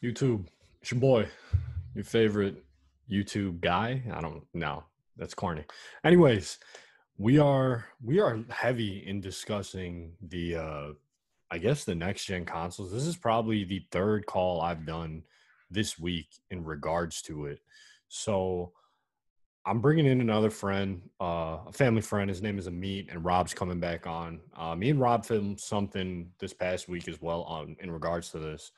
YouTube, it's your boy, your favorite YouTube guy. I don't know. That's corny. Anyways, we are heavy in discussing the I guess the next gen consoles. This is probably the third call I've done this week in regards to it. So I'm bringing in another friend, a family friend. His name is Amit, and Rob's coming back on. Me and Rob filmed something this past week as well on in regards to this,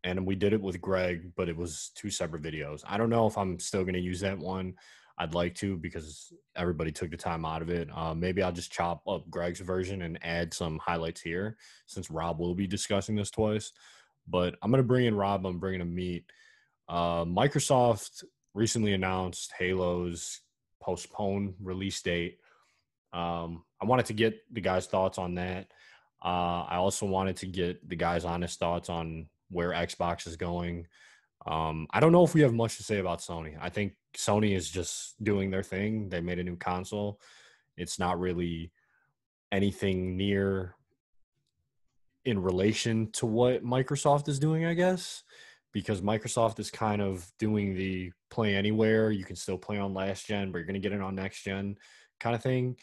and we did it with Gregg, but it was two separate videos. I don't know if I'm still going to use that one. I'd like to because everybody took the time out of it. Maybe I'll just chop up Gregg's version and add some highlights here since Rob will be discussing this twice. But I'm going to bring in Rob. I'm bringing him Meet. Microsoft recently announced Halo's postponed release date. I wanted to get the guys' thoughts on that. I also wanted to get the guys' honest thoughts on where Xbox is going. I don't know if we have much to say about Sony. I think Sony is just doing their thing. They made a new console. It's not really anything near in relation to what Microsoft is doing, I guess, because Microsoft is kind of doing the play anywhere. You can still play on last gen, but you're going to get it on next gen kind of thing,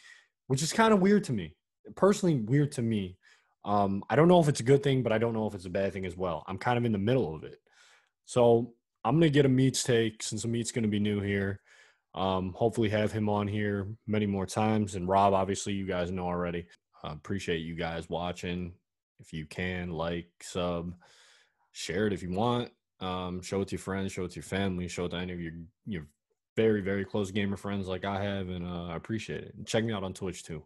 which is kind of weird to me. Personally, weird to me. I don't know if it's a good thing, but I don't know if it's a bad thing as well. I'm kind of in the middle of it. So I'm going to get Amit's take since Amit's going to be new here. Hopefully have him on here many more times. And Rob, obviously, you guys know already. Appreciate you guys watching. If you can, like, sub, share it if you want. Show it to your friends, show it to your family, show it to any of your very, very close gamer friends like I have, and I appreciate it. And check me out on Twitch too.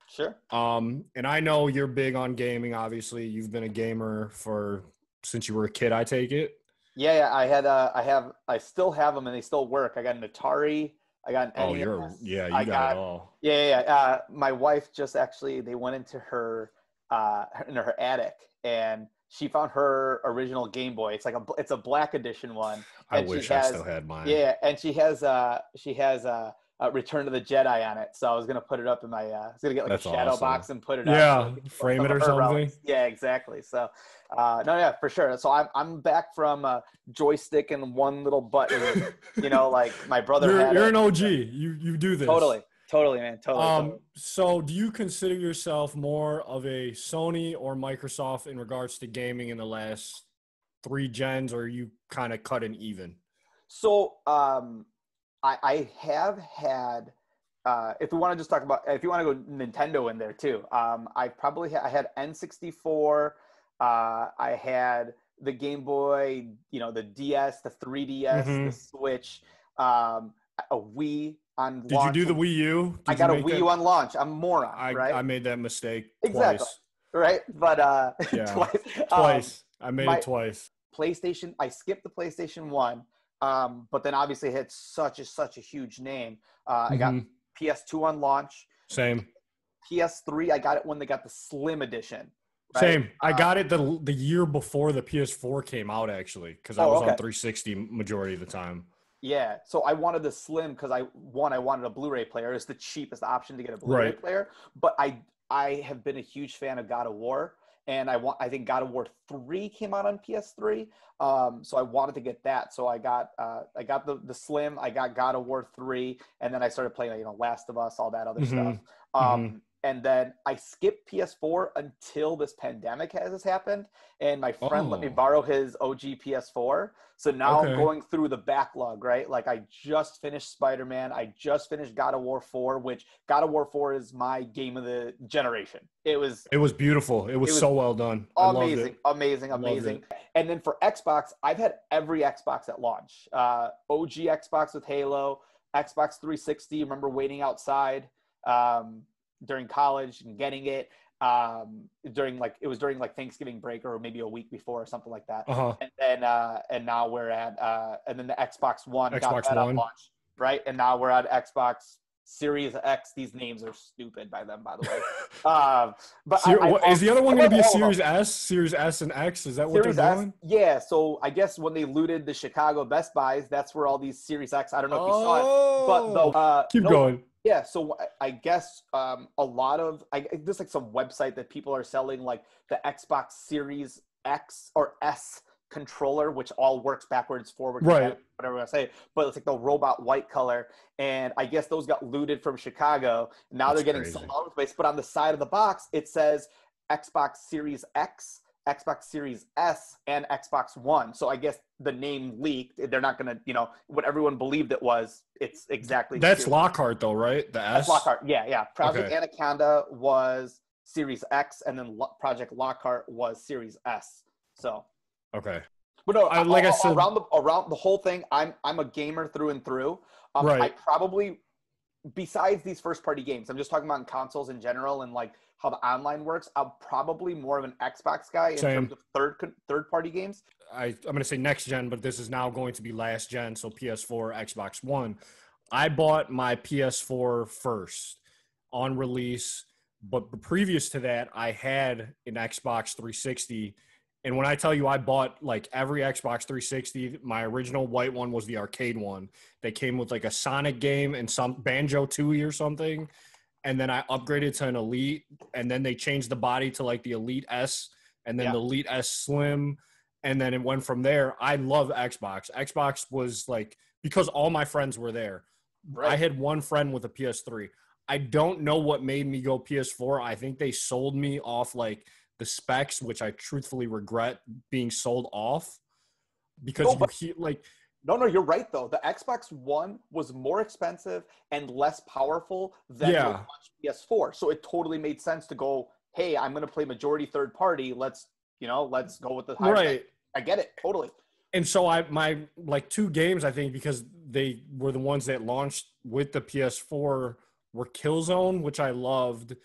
Sure. And I know you're big on gaming. Obviously, you've been a gamer since you were a kid. I take it. Yeah. I still have them, and they still work. I got an Atari. I got an NES. You got it all. Yeah. My wife they went into her attic, and she found her original Game Boy. It's a black edition one. I wish I still had mine. Yeah, and she has Return to the Jedi on it. So I was gonna put it up in my. I was gonna get like a shadow box and put it up. Yeah, frame it or something. Relics. Yeah, exactly. So, for sure. So I'm back from joystick and one little button. Like my brother. You're an OG. You do this. Totally, man. Totally. So do you consider yourself more of a Sony or Microsoft in regards to gaming in the last 3 gens, or are you kind of cut and even? So, I have had, if you want to go Nintendo in there too, I had N64, I had the Game Boy, the DS, the 3DS, the Switch, a Wii on launch. Did you do the Wii U? I got a Wii U on launch. I'm a moron, right? I made that mistake exactly. Twice. Right? But twice. I made it twice. PlayStation, I skipped the PlayStation 1. But then obviously it had such a huge name. I got PS2 on launch. Same. PS3, I got it when they got the Slim edition. Right? Same. I got it the year before the PS4 came out, actually, because I was on 360 majority of the time. Yeah. So I wanted the Slim because I wanted a Blu-ray player. It's the cheapest option to get a Blu-ray player. But I have been a huge fan of God of War. And I think God of War 3 came out on PS3, so I wanted to get that. So I got the Slim, I got God of War 3, and then I started playing Last of Us, all that other stuff. And then I skipped PS4 until this pandemic has happened, and my friend let me borrow his OG PS4. So now I'm going through the backlog, right? Like I just finished Spider-Man, I just finished God of War 4, which God of War 4 is my game of the generation. It was beautiful. It was so well done. Amazing. And then for Xbox, I've had every Xbox at launch. OG Xbox with Halo, Xbox 360. Remember waiting outside during college and getting it during Thanksgiving break or maybe a week before or something like that. And then and now we're at and then the Xbox One got that on launch, right? And now we're at Xbox Series X. These names are stupid by them, by the way. But is the other one going to be a Series S, Series S and X? Is that what they're doing? Yeah. So I guess when they looted the Chicago Best Buys, that's where all these Series X. I don't know if you saw it, but keep going. Yeah, so I guess a lot of there's some website that people are selling like the Xbox Series X or S controller, which all works backwards, forward, Right. whatever I say, but it's like the robot white color. And I guess those got looted from Chicago. Now That's they're getting crazy. sold all over the place. But on the side of the box, it says Xbox Series X, Xbox Series S, and Xbox One. So I guess the name leaked. They're not going to, what everyone believed it was. It's exactly. That's Lockhart though, right? The S. That's Lockhart. Yeah. Project Okay. Anaconda was Series X, and then Project Lockhart was Series S. So. Okay. But no, Like I said, around the whole thing, I'm a gamer through and through. I right. probably, besides these first party games, I'm just talking about consoles in general and like how the online works. I'm probably more of an Xbox guy in Same. terms of third party games. I'm going to say next gen, but this is now going to be last gen. So PS4, Xbox One. I bought my PS4 first on release, but previous to that, I had an Xbox 360. And when I tell you I bought like every Xbox 360, my original white one was the arcade one. They came with like a Sonic game and some Banjo Tooie or something. And then I upgraded to an Elite, and then they changed the body to like the Elite S and then the Elite S Slim. And then it went from there. I love Xbox. Xbox was like, because all my friends were there. Right. I had one friend with a PS3. I don't know what made me go PS4. I think they sold me off like the specs, which I truthfully regret being sold off because No, you're right though. The Xbox One was more expensive and less powerful than the PS4. So it totally made sense to go, hey, I'm going to play majority third party. Let's go with the higher thing. I get it totally. And so my like two games, I think, because they were the ones that launched with the PS4 were Killzone, which I loved,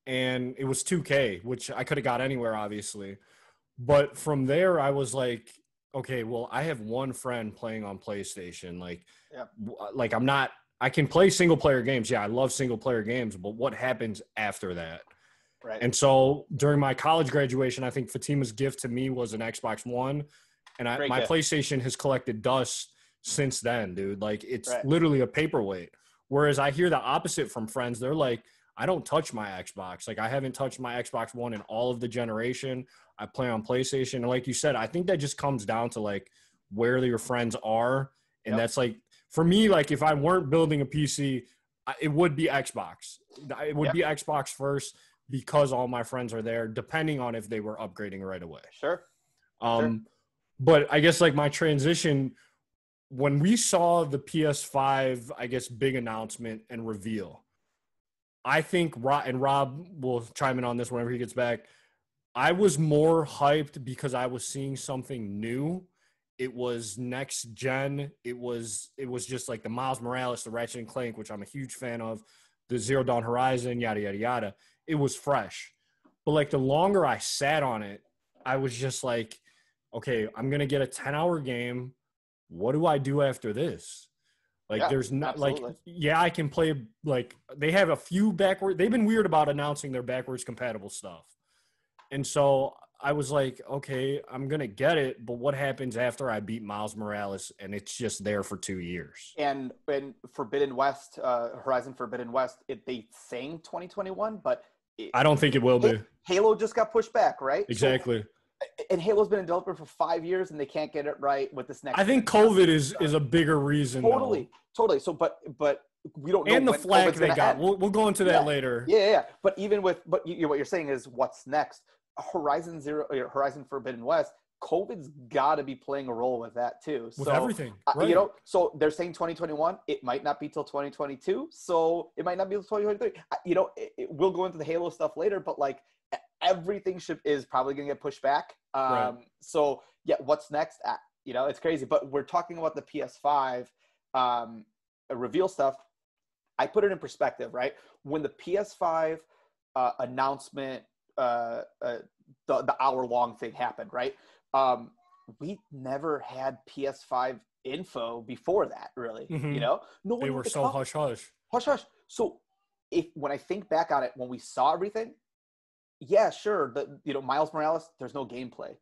and it was 2K, which I could have got anywhere, obviously. But from there, I was like, okay, well, I have one friend playing on PlayStation. I can play single player games. Yeah, I love single player games, but what happens after that? Right. And so during my college graduation, I think Fatima's gift to me was an Xbox One. And my PlayStation has collected dust since then, dude. Like, it's literally a paperweight. Whereas I hear the opposite from friends. They're like, I don't touch my Xbox. Like, I haven't touched my Xbox One in all of the generation. I play on PlayStation. And like you said, I think that just comes down to, like, where your friends are. And that's, like, for me, like, if I weren't building a PC, it would be Xbox. It would be Xbox first because all my friends are there, depending on if they were upgrading right away. Sure. But I guess like my transition, when we saw the PS5, I guess, big announcement and reveal, I think, and Rob will chime in on this whenever he gets back, I was more hyped because I was seeing something new. It was next gen. It was just like the Miles Morales, the Ratchet and Clank, which I'm a huge fan of, the Zero Dawn Horizon, yada, yada, yada. It was fresh. But like the longer I sat on it, I was just like, okay, I'm going to get a 10-hour game. What do I do after this? Like, there's not I can play, like, they have a few they've been weird about announcing their backwards compatible stuff. And so I was like, okay, I'm going to get it. But what happens after I beat Miles Morales and it's just there for 2 years? And Forbidden West, Horizon Forbidden West, they saying 2021, but I don't think it will be. Halo just got pushed back, right? Exactly. So, and Halo's been in development for 5 years, and they can't get it right with this next. I think COVID is a bigger reason. Totally. So, but we don't know. And the flag they got. We'll go into that later. Yeah. But even with what you're saying is what's next. Horizon Forbidden West. COVID's got to be playing a role with that too. With everything, right. So they're saying 2021. It might not be till 2022. So it might not be till 2023. We'll go into the Halo stuff later, but like. Everything is probably going to get pushed back. So what's next? It's crazy, but we're talking about the PS5 reveal stuff. I put it in perspective, right? When the PS5 announcement, the hour-long thing happened, right? We never had PS5 info before that, really. Mm-hmm. No one they were so hush-hush. Hush-hush. So when I think back on it, when we saw everything, yeah, sure. Miles Morales, there's no gameplay.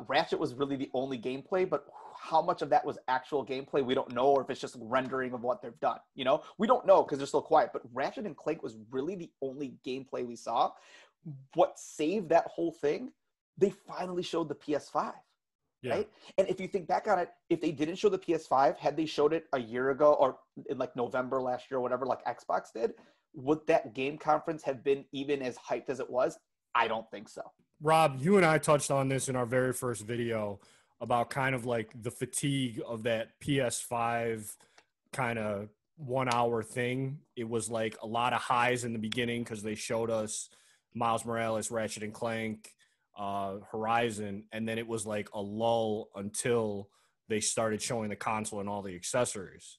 Ratchet was really the only gameplay, but how much of that was actual gameplay, we don't know, or if it's just rendering of what they've done. We don't know because they're still quiet. But Ratchet and Clank was really the only gameplay we saw. What saved that whole thing? They finally showed the PS5. Yeah. right? And if you think back on it, if they didn't show the PS5, had they showed it a year ago or in like November last year or whatever, like Xbox did, would that game conference have been even as hyped as it was? I don't think so. Rob, you and I touched on this in our very first video about kind of like the fatigue of that PS5 kind of 1 hour thing. It was like a lot of highs in the beginning because they showed us Miles Morales, Ratchet and Clank, Horizon, and then it was like a lull until they started showing the console and all the accessories.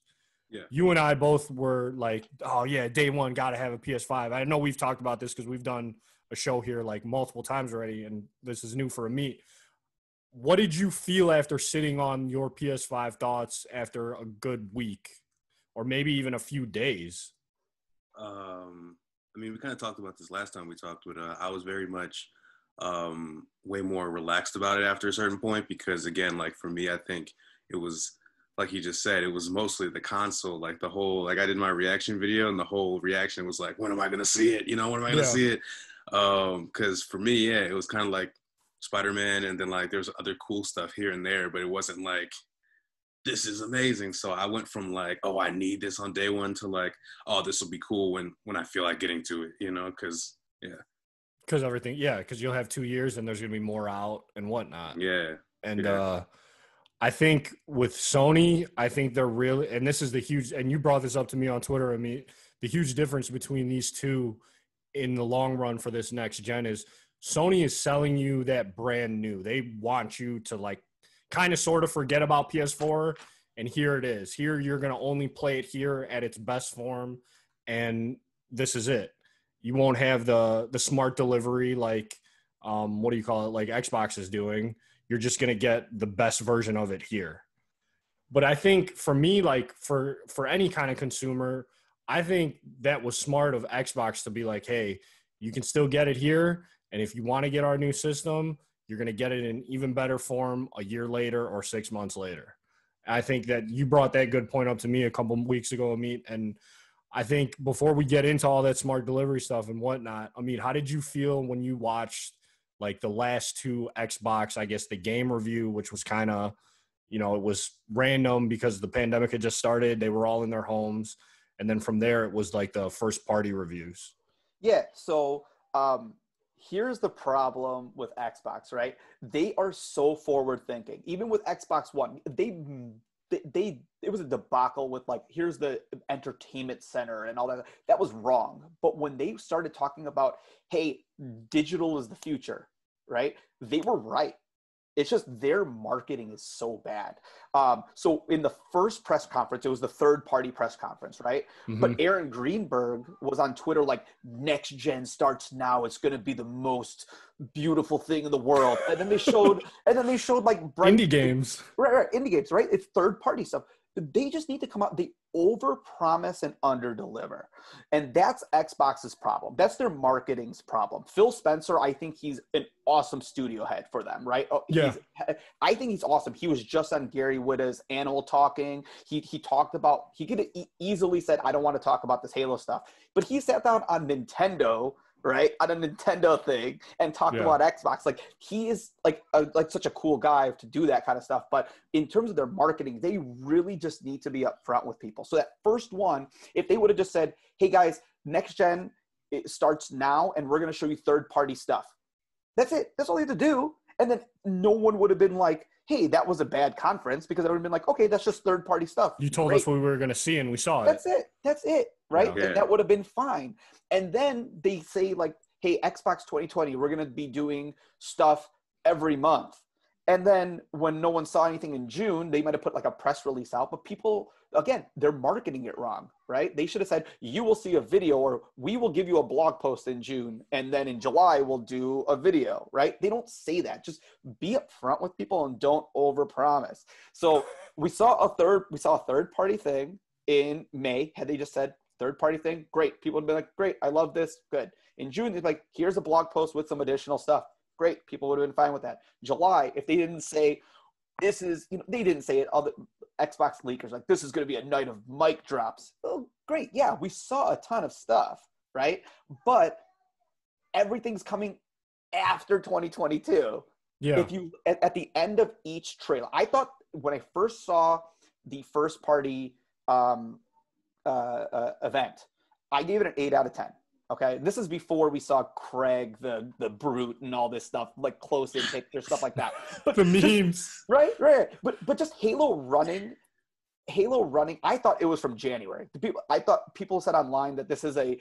Yeah. You and I both were like, oh yeah, day one, got to have a PS5. I know we've talked about this because we've done a show here like multiple times already, and this is new for Amit. What did you feel after sitting on your PS5 thoughts after a good week or maybe even a few days? I mean, we kind of talked about this last time we talked, but I was very much way more relaxed about it after a certain point because, again, like for me, I think it was, like you just said, it was mostly the console, like the whole, like I did my reaction video and the whole reaction was like, when am I going to see it? You know, when am I going to see it? Because for me, yeah, it was kind of like Spider-Man and then like there's other cool stuff here and there, but it wasn't like, this is amazing. So I went from like, oh, I need this on day one to like, oh, this will be cool when I feel like getting to it, you know, because, yeah. Because everything, yeah, because you'll have 2 years and there's going to be more out and whatnot. Yeah. And yeah. I think with Sony, I think they're really, and this is the huge, and you brought this up to me on Twitter, I mean, the huge difference between these two in the long run for this next gen is Sony is selling you that brand new. They want you to like kind of sort of forget about PS4, and here it is. Here you're going to only play it here at its best form, and this is it. You won't have the smart delivery like what do you call it, like Xbox is doing. You're just going to get the best version of it here. But I think for me, like for any kind of consumer, I think that was smart of Xbox to be like, hey, you can still get it here, and if you want to get our new system, you're going to get it in even better form a year later or 6 months later. I think that you brought that good point up to me a couple of weeks ago, Amit, and I think before we get into all that smart delivery stuff and whatnot, Amit, how did you feel when you watched like the last two Xbox, I guess the game review, which was kind of, you know, it was random because the pandemic had just started. They were all in their homes. And then from there, it was like the first party reviews. Yeah. So here's the problem with Xbox, right? They are so forward thinking. Even with Xbox One, it was a debacle with like, here's the entertainment center and all that. That was wrong. But when they started talking about, hey, digital is the future, right? They were right. It's just their marketing is so bad. So in the first press conference, it was the third party press conference, right? Mm-hmm. But Aaron Greenberg was on Twitter like, next gen starts now. It's going to be the most beautiful thing in the world. And then they showed like indie games. Right. Indie games, right? It's third party stuff. They just need to come out. They overpromise and underdeliver. And that's Xbox's problem. That's their marketing's problem. Phil Spencer, I think he's an awesome studio head for them, right? Yeah. I think he's awesome. He was just on Gary Whitta's Animal Talking. He talked about, he could have easily said, I don't want to talk about this Halo stuff. But he sat down on Nintendo, right, on a Nintendo thing and talked about Xbox. Like, he is like such a cool guy to do that kind of stuff. But in terms of their marketing, they really just need to be upfront with people. So that first one, if they would have just said, hey guys, next gen, it starts now and we're going to show you third party stuff. That's it. That's all they have to do. And then no one would have been like, hey, that was a bad conference, because I would have been like, okay, that's just third party stuff. You told us what we were going to see and we saw it. That's it. Right. Yeah. And that would have been fine. And then they say like, hey, Xbox 2020, we're going to be doing stuff every month. And then when no one saw anything in June, they might have put like a press release out, but people, again, they're marketing it wrong, right? They should have said, you will see a video, or we will give you a blog post in June, and then in July we'll do a video, right? They don't say that. Just be upfront with people and don't overpromise. So we saw a third party thing in May. Had they just said third party thing, great. People would be like, great, I love this, good. In June, they're like, here's a blog post with some additional stuff. Great. People would have been fine with that. July, if they didn't say, this is, they didn't say it, all the Xbox leakers, like, this is going to be a night of mic drops. Oh, great. Yeah, we saw a ton of stuff, right? But everything's coming after 2022. Yeah. If you at the end of each trailer, I thought when I first saw the first party event, I gave it an 8 out of 10. Okay, this is before we saw Craig the brute and all this stuff, like close in picture stuff like that. But The just, memes. right. But just Halo running, I thought it was from January. I thought people said online that this is a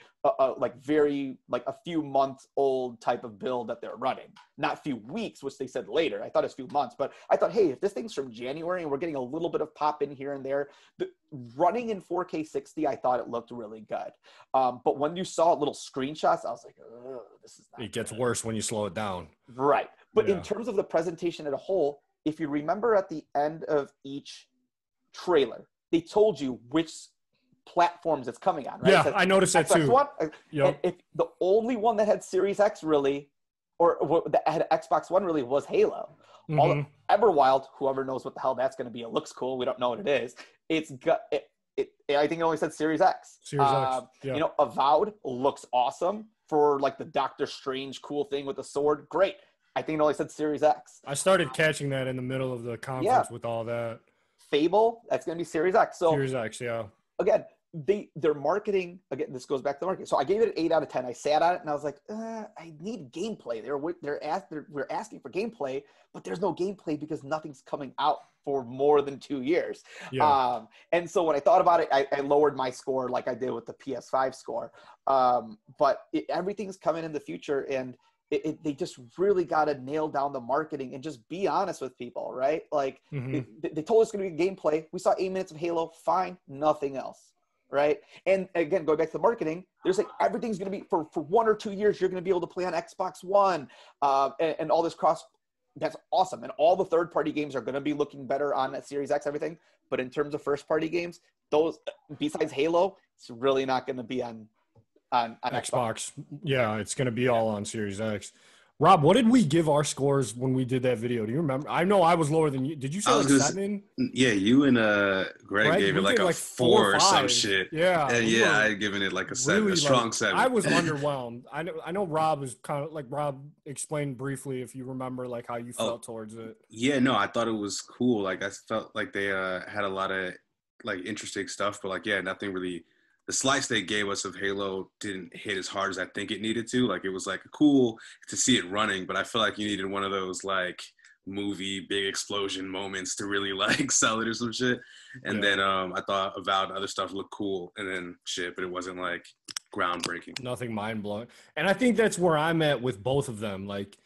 like very like a few months old type of build that they're running, not a few weeks, which they said later. I thought it was a few months, but I thought, hey, if this thing's from January and we're getting a little bit of pop in here and there, running in 4K 60, I thought it looked really good. But when you saw little screenshots, I was like, oh, this is not It gets good. worse when you slow it down. Right. But Yeah. in terms of the presentation as a whole, if you remember at the end of each trailer, they told you which platforms it's coming on, right? Yeah, I noticed that Xbox too. One. Yep. And if the only one that had Series X really, or that had Xbox One really was Halo. All Everwild, whoever knows what the hell that's going to be, it looks cool. We don't know what it is. It's got it. I think it only said Series X. Series X. Yeah. You know, Avowed looks awesome for like the Doctor Strange cool thing with the sword. Great. I think it only said Series X. I started catching that in the middle of the conference with all that. Fable, that's going to be Series X. So Series X, yeah. Again, their marketing, again, this goes back to the marketing. So I gave it an 8 out of 10. I sat on it and I was like, I need gameplay. We're asking for gameplay, but there's no gameplay because nothing's coming out for more than 2 years. Yeah. And so when I thought about it, I lowered my score like I did with the PS5 score. But everything's coming in the future, and they just really got to nail down the marketing and just be honest with people, right? Like they told us it's going to be gameplay. We saw 8 minutes of Halo, fine, nothing else, right? And again, going back to the marketing, there's like everything's going to be for 1 or 2 years. You're going to be able to play on Xbox One and all this cross. That's awesome. And all the third-party games are going to be looking better on that Series X, everything. But in terms of first-party games, those besides Halo, it's really not going to be on Xbox. Yeah, it's going to be all on Series X. Rob, what did we give our scores when we did that video? Do you remember? I know I was lower than you. Did you say like 7? Yeah, you and Greg gave it like a 4 or some shit. Yeah. And yeah, I had given it like a 7, a strong 7. I was underwhelmed. I know Rob was kind of like, Rob explained briefly if you remember like how you felt towards it. Yeah, no, I thought it was cool. Like I felt like they had a lot of like interesting stuff, but like yeah, nothing really. The slice they gave us of Halo didn't hit as hard as I think it needed to. Like it was like cool to see it running, but I feel like you needed one of those like movie big explosion moments to really like sell it or some shit. And then I thought Avowed and other stuff looked cool, and then shit, but it wasn't like groundbreaking. Nothing mind blowing. And I think that's where I'm at with both of them. Like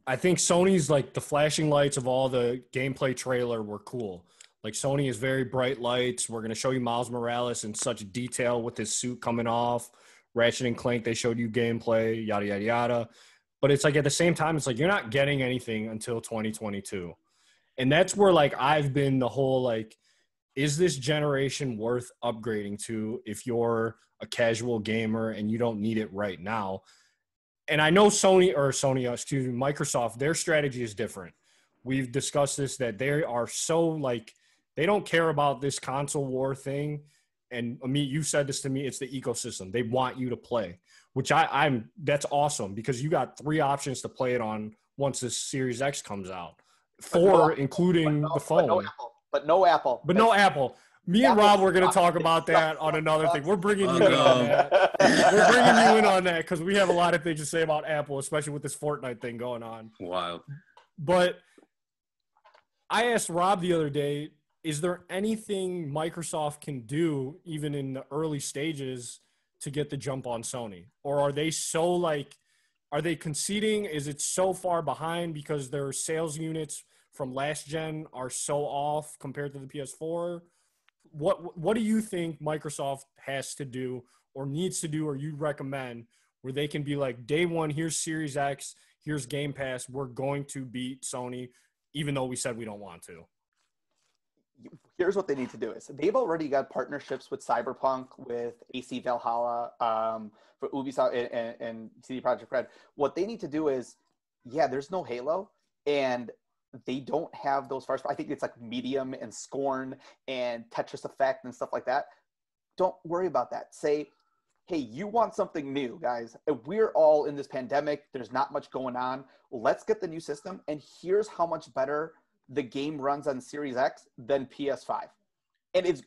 I think Sony's like the flashing lights of all the gameplay trailer were cool. Like Sony is very bright lights. We're going to show you Miles Morales in such detail with his suit coming off. Ratchet and Clank, they showed you gameplay, yada, yada, yada. But it's like at the same time, it's like you're not getting anything until 2022. And that's where like I've been the whole like, is this generation worth upgrading to if you're a casual gamer and you don't need it right now? And I know Microsoft, their strategy is different. We've discussed this, that they are so like, they don't care about this console war thing. And Amit, you said this to me, it's the ecosystem. They want you to play, which that's awesome because you got 3 options to play it on once this Series X comes out. 4, including the phone. But no Apple. Me and Rob, we're going to talk about that on another thing. We're bringing you in on that. We're bringing you in on that because we have a lot of things to say about Apple, especially with this Fortnite thing going on. Wild. But I asked Rob the other day, is there anything Microsoft can do, even in the early stages, to get the jump on Sony? Or are they so like, are they conceding? Is it so far behind because their sales units from last gen are so off compared to the PS4? What do you think Microsoft has to do or needs to do, or you recommend, where they can be like, day one, here's Series X, here's Game Pass, we're going to beat Sony, even though we said we don't want to? Here's what they need to do is they've already got partnerships with Cyberpunk, with AC Valhalla, for Ubisoft and CD Projekt Red. What they need to do is, there's no Halo, and they don't have those first. I think it's like Medium and Scorn and Tetris Effect and stuff like that. Don't worry about that. Say, hey, you want something new, guys. We're all in this pandemic. There's not much going on. Let's get the new system. And here's how much better the game runs on Series X than PS5. And it's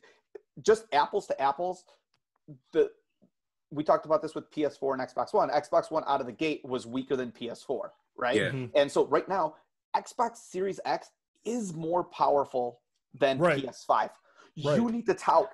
just apples to apples. We talked about this with PS4 and Xbox One. Xbox One out of the gate was weaker than PS4, right? Yeah. And so right now, Xbox Series X is more powerful than PS5. You need to tout,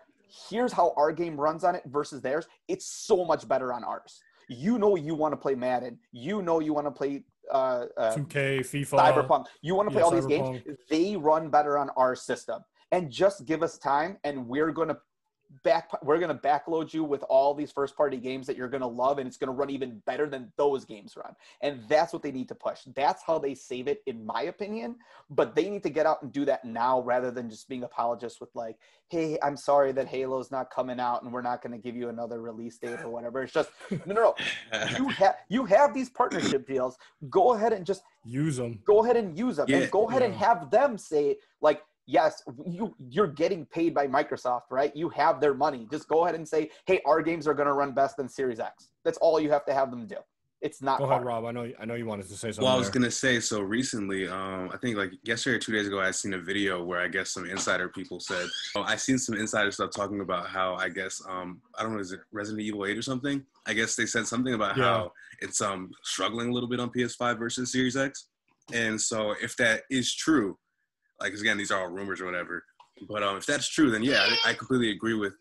here's how our game runs on it versus theirs. It's so much better on ours. You want to play Madden. You want to play 2K, FIFA, Cyberpunk. You want to play all these games. They run better on our system. And just give us time, and we're going to backload you with all these first party games that you're going to love, and it's going to run even better than those games run. And that's what they need to push. That's how they save it, in my opinion. But they need to get out and do that now, rather than just being apologists with like, hey, I'm sorry that Halo's not coming out and we're not going to give you another release date or whatever. It's just no. You have these partnership deals. Go ahead and just use them. Go ahead and use them. Yeah. And go ahead and have them say, like, yes, you're getting paid by Microsoft, right? You have their money. Just go ahead and say, hey, our games are going to run best than Series X. That's all you have to have them do. It's not Go hard. ahead, Rob. I know you wanted to say something. Well, I was going to say, so recently, I think like yesterday or 2 days ago, I seen a video where I guess some insider people said, I seen some insider stuff talking about how, I guess, I don't know, is it Resident Evil 8 or something? I guess they said something about how it's struggling a little bit on PS5 versus Series X. And so if that is true, like, 'cause again, these are all rumors or whatever. But if that's true, then yeah, I completely agree with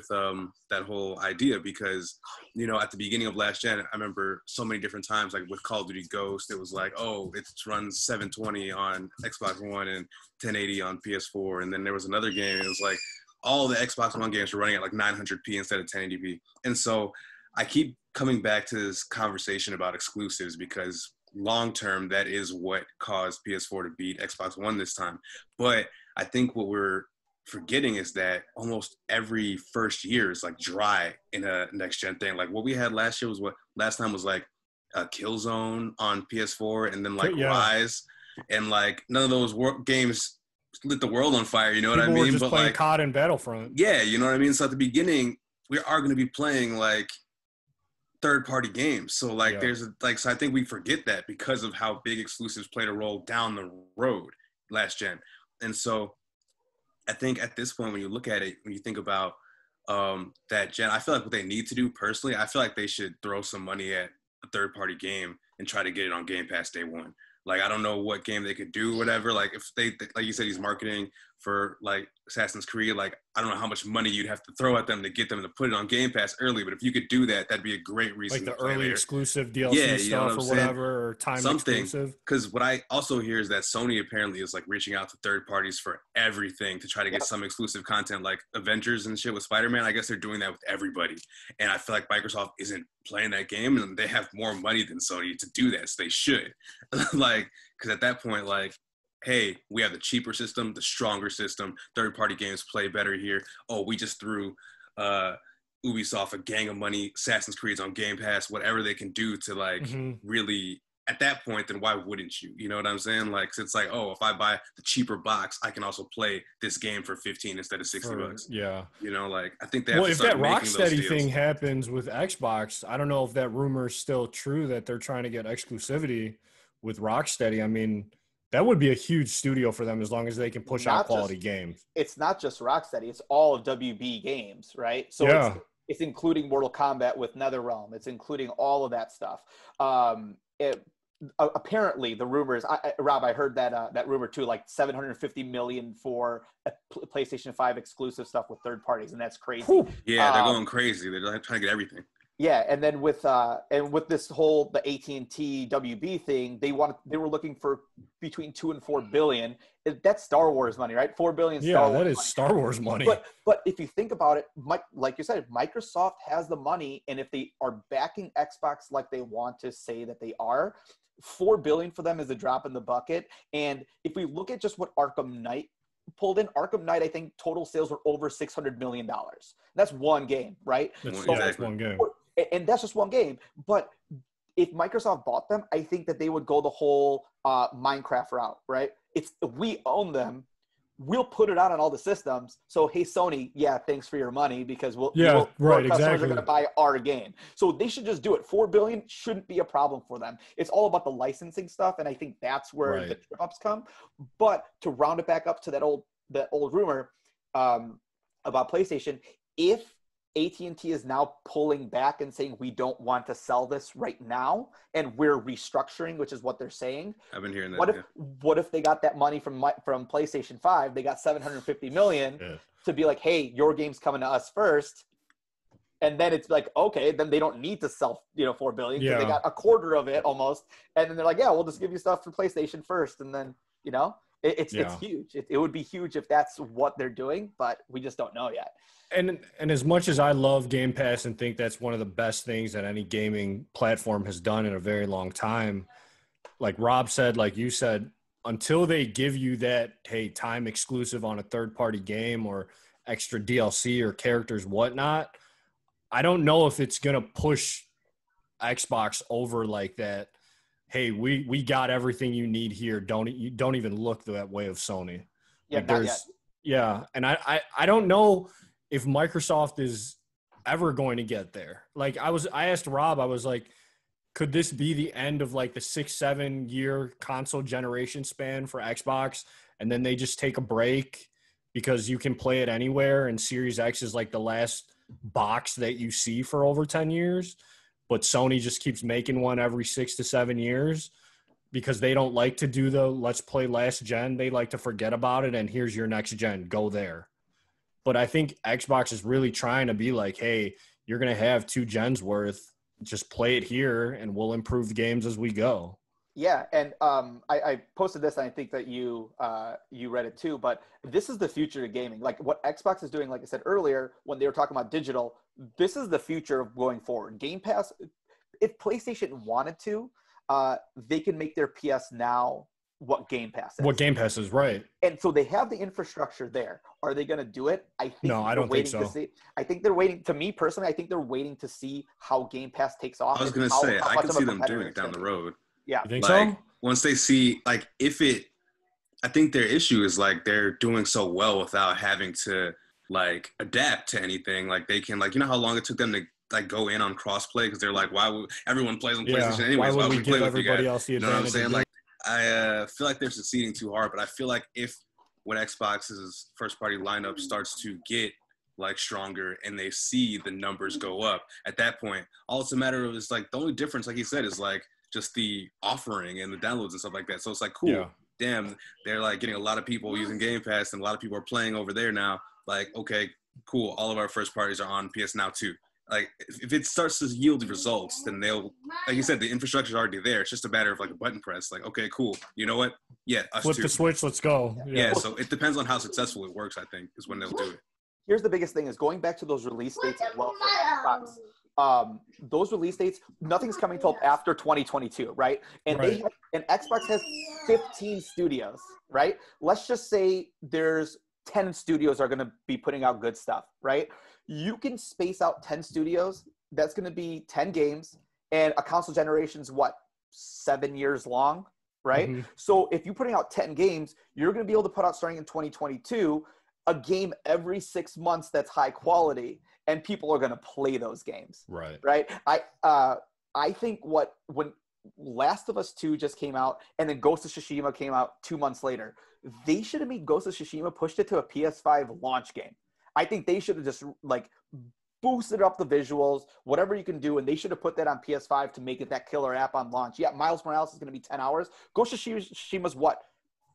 that whole idea, because, you know, at the beginning of last gen, I remember so many different times, like with Call of Duty Ghost, it was like, oh, it runs 720 on Xbox One and 1080 on PS4. And then there was another game, it was like all the Xbox One games were running at like 900p instead of 1080p. And so I keep coming back to this conversation about exclusives, because long term, that is what caused PS4 to beat Xbox One this time. But I think what we're forgetting is that almost every first year is like dry in a next gen thing. Like what we had last year was last time was like Killzone on PS4, and then like Rise, and like none of those games lit the world on fire. You know what I mean? People were just but playing like COD and Battlefront. Yeah, you know what I mean. So at the beginning, we are going to be playing like third-party games. So like there's so I think we forget that because of how big exclusives played a role down the road last gen. And so I think at this point, when you look at it, when you think about that gen, I feel like what they need to do personally, I feel like they should throw some money at a third-party game and try to get it on Game Pass day one. Like, I don't know what game they could do, whatever. Like, if they, like you said, he's marketing for, like, Assassin's Creed. Like, I don't know how much money you'd have to throw at them to get them to put it on Game Pass early. But if you could do that, that'd be a great reason like to the play early later. exclusive DLC stuff or whatever, or timed exclusive. Because what I also hear is that Sony apparently is, like, reaching out to third parties for everything to try to get some exclusive content, like Avengers and shit with Spider-Man. I guess they're doing that with everybody. And I feel like Microsoft isn't playing that game, and they have more money than Sony to do that, so they should. Like, because at that point, like, hey, we have the cheaper system, the stronger system, third-party games play better here. Oh, we just threw Ubisoft a gang of money, Assassin's Creed's on Game Pass, whatever they can do to, like, really, at that point, then why wouldn't you? You know what I'm saying? Like, 'cause it's like, oh, if I buy the cheaper box, I can also play this game for 15 instead of $60. Yeah. You know, like, I think they have well, to if that start making those Rocksteady deals. thing happens with Xbox, I don't know if that rumor is still true that they're trying to get exclusivity with Rocksteady. I mean, that would be a huge studio for them as long as they can push out quality games. It's not just Rocksteady. It's all of WB Games, right? So it's including Mortal Kombat with NetherRealm. It's including all of that stuff. Apparently, the rumors, Rob, I heard that rumor too, like $750 million for a PlayStation 5 exclusive stuff with third parties, and that's crazy. Whew. Yeah, they're going crazy. They're trying to get everything. Yeah, and then with this whole the AT&T WB thing, they were looking for between 2 and 4 billion. That's Star Wars money, right? 4 billion. Yeah, that is Star Wars money. But if you think about it, like you said, Microsoft has the money, and if they are backing Xbox like they want to say that they are, 4 billion for them is a drop in the bucket. And if we look at just what Arkham Knight pulled in, Arkham Knight, I think total sales were over $600 million. That's one game, right? That's one game. And that's just one game. But if Microsoft bought them, I think that they would go the whole Minecraft route, right? We own them. we'll put it out on all the systems. So, hey, Sony, yeah, thanks for your money because right, our customers exactly. are going to buy our game. So they should just do it. $4 billion shouldn't be a problem for them. It's all about the licensing stuff, and I think that's where the trip ups come. But to round it back up to that old rumor about PlayStation, if AT&T is now pulling back and saying we don't want to sell this right now, and we're restructuring, which is what they're saying. I've been hearing that. What if they got that money from PlayStation 5? They got $750 million to be like, hey, your game's coming to us first, and then it's like, okay, then they don't need to sell $4 billion because they got a quarter of it almost, and then they're like, yeah, we'll just give you stuff for PlayStation first, and then it's huge. It would be huge if that's what they're doing, but we just don't know yet. And as much as I love Game Pass and think that's one of the best things that any gaming platform has done in a very long time, like Rob said, like you said, until they give you that, hey, time exclusive on a third-party game or extra DLC or characters, whatnot, I don't know if it's going to push Xbox over like that. Hey, we got everything you need here. Don't even look that way of Sony. Yeah, like not yet. Yeah, and I don't know if Microsoft is ever going to get there. Like I asked Rob, I was like, could this be the end of like the 6-7 year console generation span for Xbox? And then they just take a break because you can play it anywhere. And Series X is like the last box that you see for over 10 years. But Sony just keeps making one every 6 to 7 years because they don't like to do the let's play last gen. They like to forget about it. And here's your next gen, go there. But I think Xbox is really trying to be like, hey, you're going to have 2 gens worth. Just play it here, and we'll improve the games as we go. Yeah, and I posted this, and I think that you read it too. But this is the future of gaming. Like what Xbox is doing, like I said earlier, when they were talking about digital, this is the future of going forward. Game Pass, if PlayStation wanted to, they can make their PS Now what Game Pass is. What Game Pass is, right. And so they have the infrastructure there. Are they going to do it? I think no, I don't think so. I think they're waiting. To me personally, I think they're waiting to see how Game Pass takes off. I was going to say, I can see them doing it down the road. Yeah. You think like, so? Once they see, like, I think their issue is, like, they're doing so well without having to, like, adapt to anything. Like, they can, like, you know how long it took them to, like, go in on crossplay? Because they're like, why would everyone plays on PlayStation anyways? Why would we play give with everybody you guys? else the You know what I'm advantage? saying? Like, I feel like they're succeeding too hard, but I feel like when Xbox's first-party lineup starts to get like stronger and they see the numbers go up, at that point, all it's a matter of is like the only difference, like you said, is like just the offering and the downloads and stuff like that. So it's like, cool, damn, they're like getting a lot of people using Game Pass and a lot of people are playing over there now. Like, okay, cool, all of our first parties are on PS Now too. Like, if it starts to yield results, then they'll, like you said, the infrastructure is already there. It's just a matter of, like, a button press. Like, okay, cool. You know what? Yeah, us Flip too. the switch, let's go. Yeah, so it depends on how successful it works, I think, is when they'll do it. Here's the biggest thing is going back to those release dates as well for Xbox. Those release dates, nothing's coming till after 2022, right? And and Xbox has 15 studios, right? Let's just say there's 10 studios are going to be putting out good stuff, right? You can space out 10 studios. That's going to be 10 games, and a console generation's 7 years long, right? Mm-hmm. So if you're putting out 10 games, you're going to be able to put out, starting in 2022, a game every 6 months that's high quality, and people are going to play those games. Right. I think when Last of Us 2 just came out, and then Ghost of Tsushima came out 2 months later, they should have made Ghost of Tsushima, pushed it to a PS5 launch game. I think they should have just like boosted up the visuals, whatever you can do, and they should have put that on PS5 to make it that killer app on launch. Yeah, Miles Morales is going to be 10 hours. Ghost of Tsushima's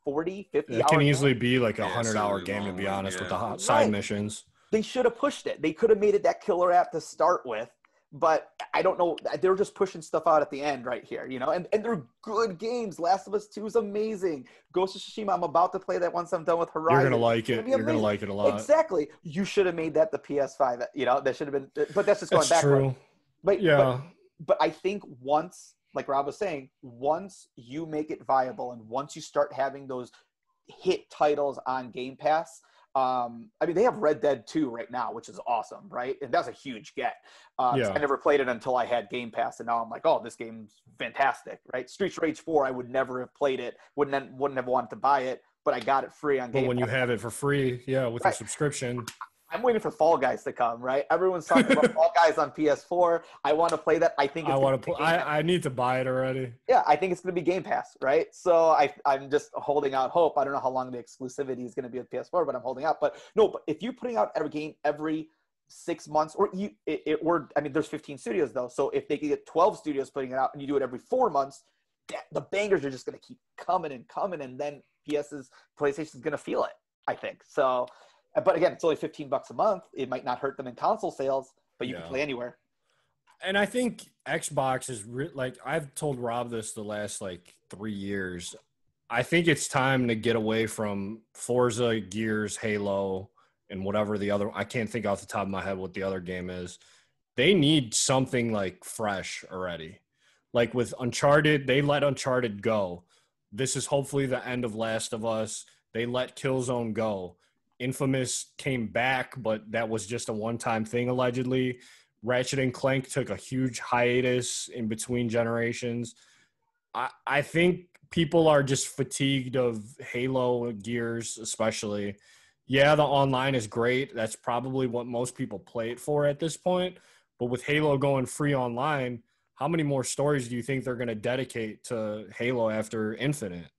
40, 50 hours? It can easily be like a 100-hour game, to be honest, with the side missions. They should have pushed it. They could have made it that killer app to start with, but I don't know. They're just pushing stuff out at the end right here, and they're good games. Last of Us 2 is amazing. Ghost of Tsushima, I'm about to play that once I'm done with Horizon. You're going to like it. You're going to like it a lot. Exactly. You should have made that the PS5. That should have been – but that's just going back. True. But I think once – like Rob was saying, once you make it viable and once you start having those hit titles on Game Pass – they have Red Dead 2 right now, which is awesome, right? And that's a huge get. I never played it until I had Game Pass, and now I'm like, oh, this game's fantastic, right? Streets of Rage 4, I would never have played it, wouldn't have wanted to buy it, but I got it free on Game But when you Pass. have it for free, yeah, with your subscription. I'm waiting for Fall Guys to come, right? Everyone's talking about Fall Guys on PS4. I want to play that. I think it's I need to buy it already. Yeah, I think it's going to be Game Pass, right? So I'm just holding out hope. I don't know how long the exclusivity is going to be with PS4, but I'm holding out. But if you're putting out every game every 6 months, or there's 15 studios though. So if they could get 12 studios putting it out and you do it every 4 months, the bangers are just going to keep coming and coming, and then PlayStation's going to feel it, I think. So, but again, it's only $15 a month. It might not hurt them in console sales, but you can play anywhere. And I think Xbox is like, I've told Rob this the last 3 years. I think it's time to get away from Forza, Gears, Halo, and whatever the other. I can't think off the top of my head what the other game is. They need something fresh already. Like with Uncharted, they let Uncharted go. This is hopefully the end of Last of Us. They let Killzone go. Infamous came back, but that was just a one-time thing allegedly. Ratchet and Clank took a huge hiatus in between generations. I think people are just fatigued of Halo, Gears especially. Yeah, the online is great. That's probably what most people play it for at this point. But with Halo going free online, how many more stories do you think they're going to dedicate to Halo after Infinite?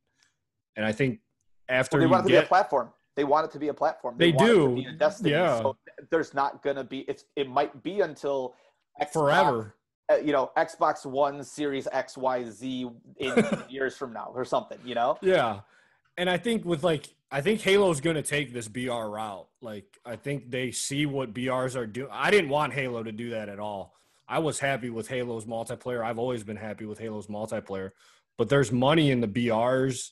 And I think after they want it to be a platform. They want it to be a platform. They want do. It to be a Destiny. Yeah. So there's not going to be – it might be until Xbox, forever. Xbox One Series X, Y, Z in years from now or something, Yeah. And I think I think Halo's going to take this BR route. I think they see what BRs are doing. I didn't want Halo to do that at all. I was happy with Halo's multiplayer. I've always been happy with Halo's multiplayer. But there's money in the BRs.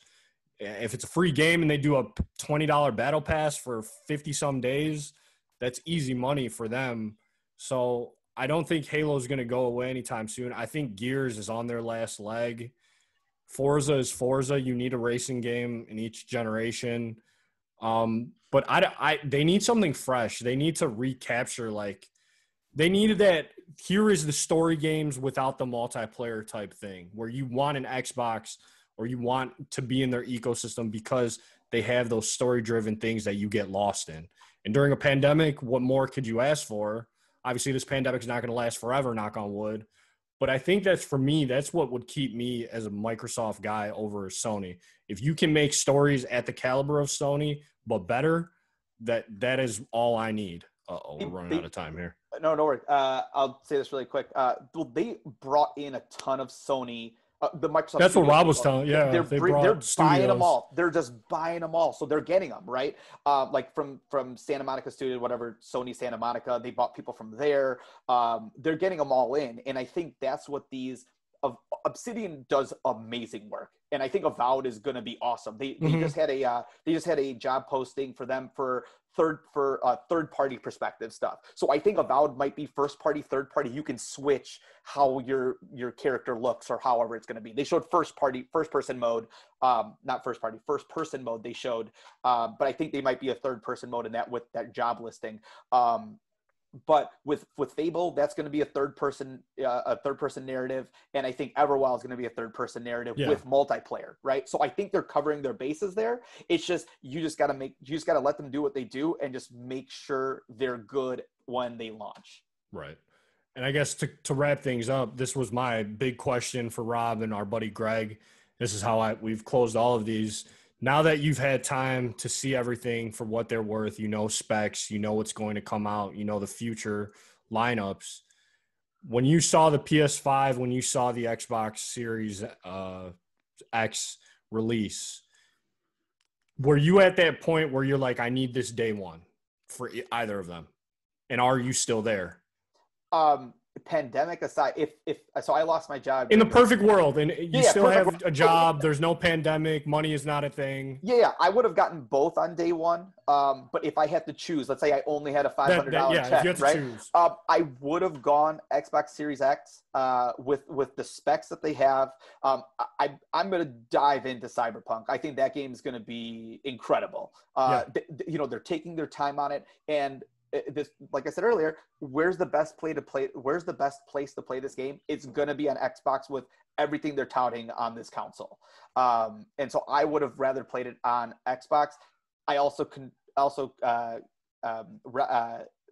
If it's a free game and they do a $20 battle pass for 50-some days, that's easy money for them. So I don't think Halo's going to go away anytime soon. I think Gears is on their last leg. Forza is Forza. You need a racing game in each generation. But they need something fresh. They need to recapture, they needed that. Here is the story games without the multiplayer type thing where you want an Xbox or you want to be in their ecosystem because they have those story-driven things that you get lost in. And during a pandemic, what more could you ask for? Obviously, this pandemic is not going to last forever, knock on wood. But I think that's what would keep me as a Microsoft guy over Sony. If you can make stories at the caliber of Sony, but better, that is all I need. Uh-oh, we're running out of time here. No worries. I'll say this really quick. They brought in a ton of Sony. The Microsoft. That's what Rob was telling. Yeah, they're buying studios. them all. They're just buying them all, so they're getting them right. From Santa Monica Studio, whatever, Sony Santa Monica. They bought people from there. They're getting them all in, and I think that's what these. Obsidian does amazing work, and I think Avowed is going to be awesome. They just had a job posting for them for third party perspective stuff. So I think Avowed might be first party, third party. You can switch how your character looks or however it's going to be. They showed first person mode, not first party, first person mode. They showed, but I think they might be a third person mode in that with that job listing. But with Fable, that's going to be a third person narrative, and I think Everwild is going to be a third person narrative with multiplayer, right? So I think they're covering their bases there. It's just you just got to let them do what they do and just make sure they're good when they launch. Right. And I guess to wrap things up, this was my big question for Rob and our buddy Gregg. This is how we've closed all of these. Now that you've had time to see everything for what they're worth, specs, what's going to come out, the future lineups. When you saw the PS5, when you saw the Xbox Series X release, were you at that point where you're like, I need this day one for either of them? And are you still there? Pandemic aside, if so, I lost my job in the perfect world, and you still have a job. There's no pandemic. Money is not a thing. Yeah, I would have gotten both on day one. But if I had to choose, let's say I only had a $500 check, right? Choose. I would have gone Xbox Series X with the specs that they have. I'm going to dive into Cyberpunk. I think that game is going to be incredible. They're taking their time on it, and this, like I said earlier, where's the best place to play this game? It's going to be on Xbox with everything they're touting on this console. And so I would have rather played it on Xbox. I also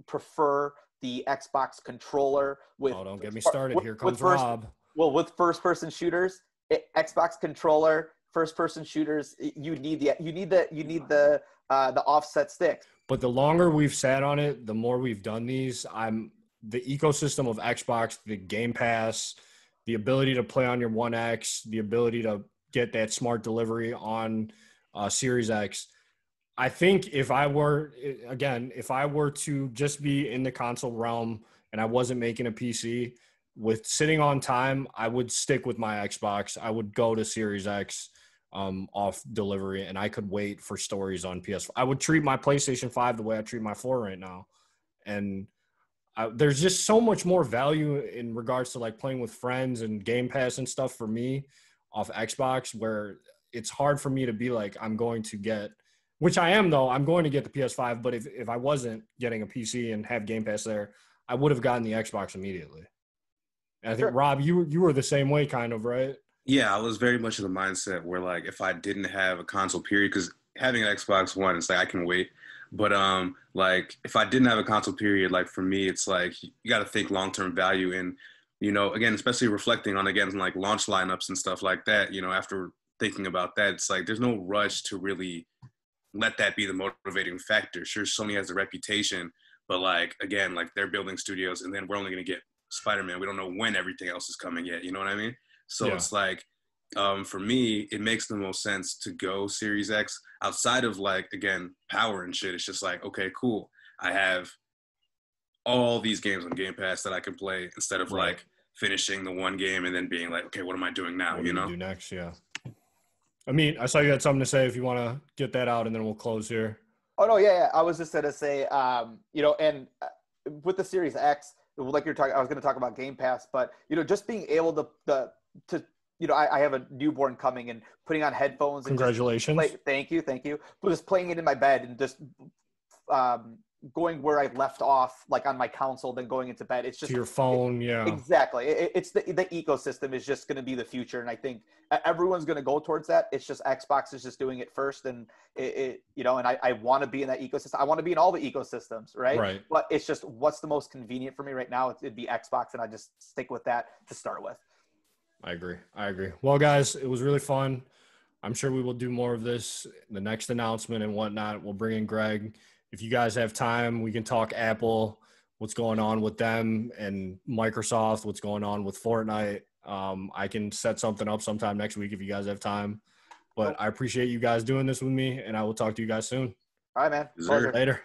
prefer the Xbox controller with. Oh, don't get me started. Here comes Rob. Well, with first-person shooters, Xbox controller, first-person shooters, you need the offset stick. But the longer we've sat on it, the more we've done these. The ecosystem of Xbox, the Game Pass, the ability to play on your One X, the ability to get that smart delivery on Series X. I think if I were to just be in the console realm and I wasn't making a PC with sitting on time, I would stick with my Xbox. I would go to Series X off delivery, and I could wait for stories on PS5. I would treat my PlayStation 5 the way I treat my 4 right now. And there's just so much more value in regards to like playing with friends and Game Pass and stuff for me off Xbox, where it's hard for me to be like, I'm going to get – which I am, though. I'm going to get the PS5, but if I wasn't getting a PC and have Game Pass there, I would have gotten the Xbox immediately. And I think, Rob, you were the same way kind of, right? Yeah, I was very much in the mindset where, like, if I didn't have a console, period, because having an Xbox One, it's like I can wait. But, like, if I didn't have a console, period, like, for me, it's like you got to think long-term value. And, you know, again, especially reflecting on, again, like, launch lineups and stuff like that, you know, after thinking about that, it's like there's no rush to really – let that be the motivating factor. Sure, Sony has a reputation, but like, again, like they're building studios and then we're only going to get Spider-Man. We don't know when everything else is coming yet. You know what I mean? So It's like, for me, it makes the most sense to go Series X outside of like, again, power and shit. It's just like, okay, cool. I have all these games on Game Pass that I can play instead of like finishing the one game and then being like, okay, what am I doing now? What you know? Do next? Yeah. Amit, I saw you had something to say if you want to get that out, and then we'll close here. Oh, no, yeah. I was just going to say, you know, and with the Series X, like you're talking, I was going to talk about Game Pass, but, you know, just being able to you know, I have a newborn coming and putting on headphones. Congratulations. And thank you. But just playing it in my bed and just going where I left off, like on my console, then going into bed. It's just to your phone. Yeah, exactly. It's the ecosystem is just going to be the future. And I think everyone's going to go towards that. It's just Xbox is just doing it first. And you know, and I want to be in that ecosystem. I want to be in all the ecosystems. Right. But it's just, what's the most convenient for me right now? It'd be Xbox. And I just stick with that to start with. I agree. Well, guys, it was really fun. I'm sure we will do more of this. The next announcement and whatnot, we'll bring in Gregg. If you guys have time, we can talk Apple, what's going on with them, and Microsoft, what's going on with Fortnite. I can set something up sometime next week if you guys have time. But I appreciate you guys doing this with me, and I will talk to you guys soon. All right, man. Later.